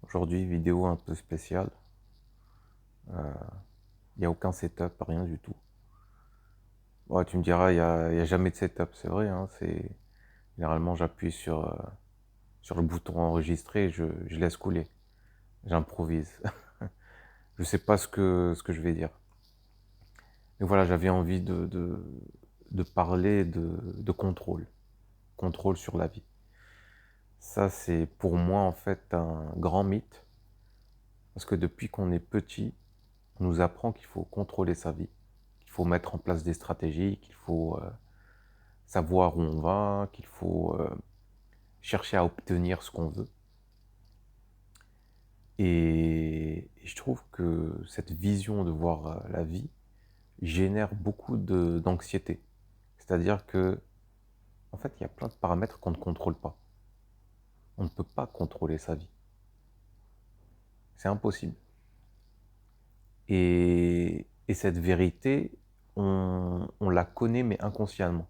Aujourd'hui, vidéo un peu spéciale. Il n'y a aucun setup, rien du tout. Ouais, tu me diras, il y a jamais de setup, c'est vrai. Hein, généralement, j'appuie sur le bouton enregistrer et je laisse couler. J'improvise. Je sais pas ce que je vais dire. Mais voilà, j'avais envie de parler de contrôle. Contrôle sur la vie. Ça, c'est pour moi, en fait, un grand mythe. Parce que depuis qu'on est petit, on nous apprend qu'il faut contrôler sa vie, qu'il faut mettre en place des stratégies, qu'il faut savoir où on va, qu'il faut chercher à obtenir ce qu'on veut. Et je trouve que cette vision de voir la vie génère beaucoup d'anxiété. C'est-à-dire que, en fait, il y a plein de paramètres qu'on ne contrôle pas. On ne peut pas contrôler sa vie. C'est impossible. Et cette vérité, on la connaît, mais inconsciemment.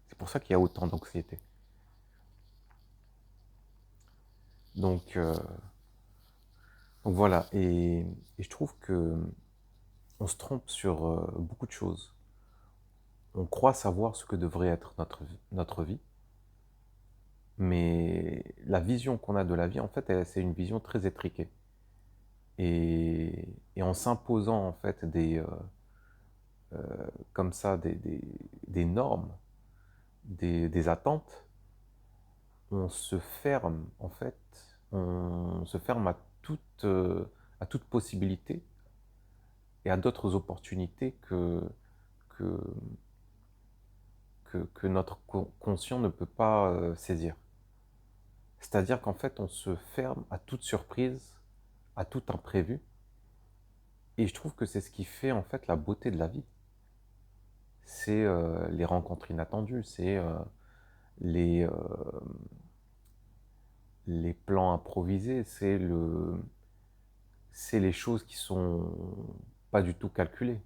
C'est pour ça qu'il y a autant d'anxiété. Donc, euh, donc voilà, et je trouve que on se trompe sur beaucoup de choses. On croit savoir ce que devrait être notre vie, mais la vision qu'on a de la vie, en fait, c'est une vision très étriquée. Et en s'imposant, en fait, comme ça, des normes, des attentes, on se ferme, en fait, on se ferme à toute possibilité et à d'autres opportunités que, que notre conscient ne peut pas saisir. C'est-à-dire qu'en fait, on se ferme à toute surprise, à tout imprévu, et je trouve que c'est ce qui fait en fait la beauté de la vie. C'est les rencontres inattendues, c'est les, euh, les plans improvisés, c'est les choses qui sont pas du tout calculées.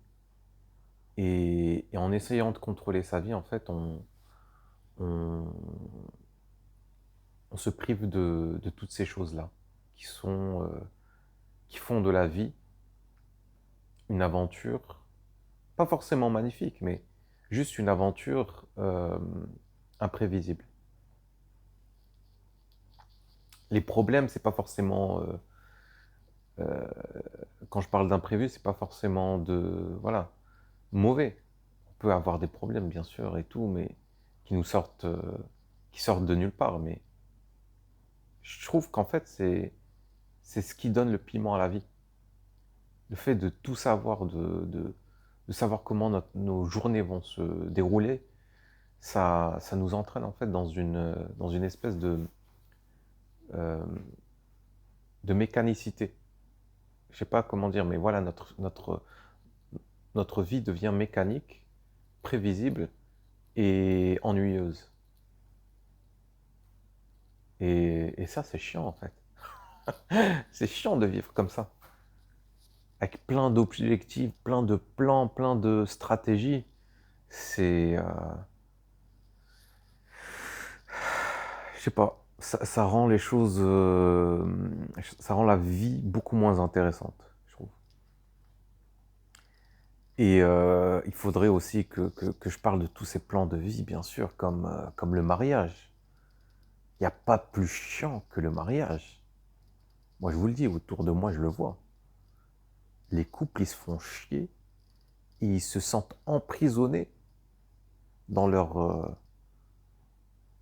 Et en essayant de contrôler sa vie, en fait, on, on se prive de toutes ces choses-là qui font de la vie une aventure, pas forcément magnifique, mais juste une aventure imprévisible. Les problèmes, c'est pas forcément, euh, quand je parle d'imprévu, c'est pas forcément voilà, mauvais. On peut avoir des problèmes, bien sûr, et tout, mais qui nous sortent, qui sortent de nulle part. Mais je trouve qu'en fait, c'est ce qui donne le piment à la vie. Le fait de tout savoir, de savoir comment nos journées vont se dérouler, ça nous entraîne en fait dans une espèce euh, de mécanicité. Je sais pas comment dire, mais voilà, notre vie devient mécanique, prévisible et ennuyeuse. Et ça, c'est chiant en fait. C'est chiant de vivre comme ça, avec plein d'objectifs, plein de plans, plein de stratégies. C'est, je sais pas, ça rend les choses, ça rend la vie beaucoup moins intéressante, je trouve. Et il faudrait aussi que je parle de tous ces plans de vie, bien sûr, comme le mariage. Il n'y a pas plus chiant que le mariage. Moi, je vous le dis, autour de moi, je le vois. Les couples, ils se font chier, et ils se sentent emprisonnés dans leur,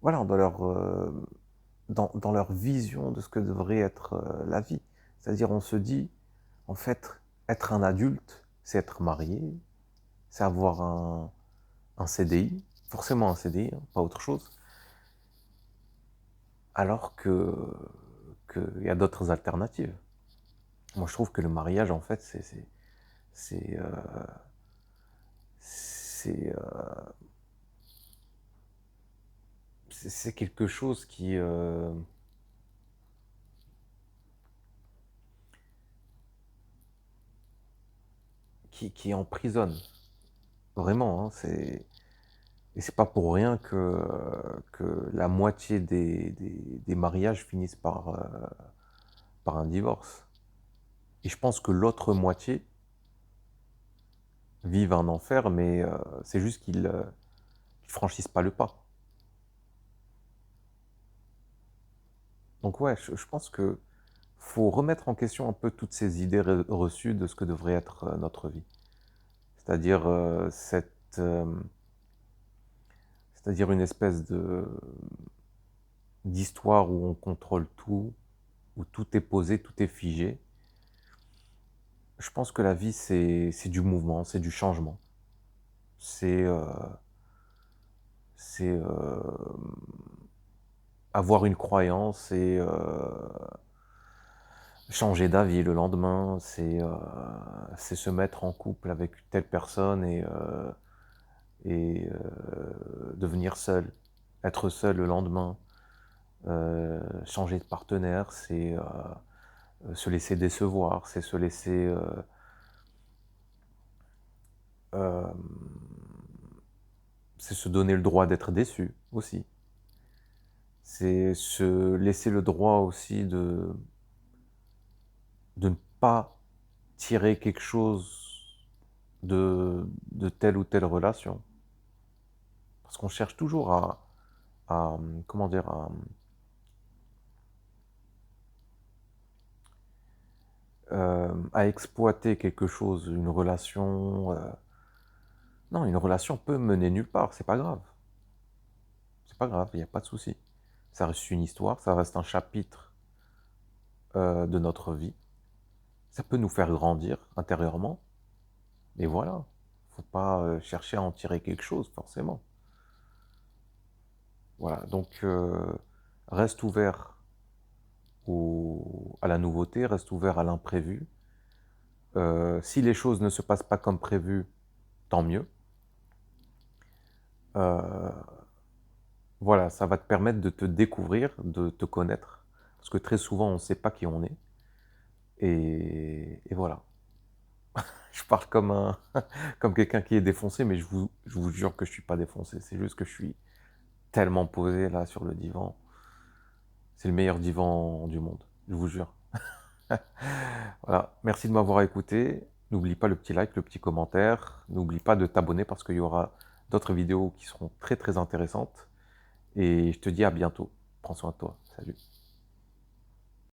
voilà, dans leur vision de ce que devrait être la vie. C'est-à-dire, on se dit, en fait, être un adulte, c'est être marié, c'est avoir un CDI, forcément un CDI, hein, pas autre chose, alors qu'il y a d'autres alternatives. Moi, je trouve que le mariage, en fait, c'est, c'est, c'est quelque chose qui emprisonne, vraiment. Hein, et c'est pas pour rien que la moitié des mariages finissent par un divorce. Et je pense que l'autre moitié vivent un enfer, mais c'est juste qu'ils franchissent pas le pas. Donc ouais, je pense que faut remettre en question un peu toutes ces idées reçues de ce que devrait être notre vie. C'est-à-dire c'est-à-dire une espèce d'histoire où on contrôle tout, où tout est posé, tout est figé. Je pense que la vie, c'est du mouvement, c'est du changement. C'est c'est avoir une croyance et changer d'avis le lendemain, c'est se mettre en couple avec telle personne et devenir seul, être seul le lendemain, changer de partenaire, c'est se laisser décevoir, c'est se laisser euh, c'est se donner le droit d'être déçu aussi. C'est se laisser le droit aussi de ne pas tirer quelque chose de telle ou telle relation. Parce qu'on cherche toujours comment dire, à exploiter quelque chose, une relation. Non, une relation peut mener nulle part, c'est pas grave. C'est pas grave, il n'y a pas de souci. Ça reste une histoire, ça reste un chapitre de notre vie. Ça peut nous faire grandir intérieurement, et voilà. Faut pas chercher à en tirer quelque chose, forcément. Voilà, donc reste ouvert à la nouveauté, reste ouvert à l'imprévu. Si les choses ne se passent pas comme prévu, tant mieux. Euh, voilà, ça va te permettre de te découvrir, de te connaître, parce que très souvent on ne sait pas qui on est. Et voilà. Je parle comme comme quelqu'un qui est défoncé, mais je vous jure que je suis pas défoncé. C'est juste que je suis tellement posé là sur le divan. C'est le meilleur divan du monde, je vous jure. Voilà, merci de m'avoir écouté. N'oublie pas le petit like, le petit commentaire. N'oublie pas de t'abonner parce qu'il y aura d'autres vidéos qui seront très très intéressantes. Et je te dis à bientôt. Prends soin de toi. Salut.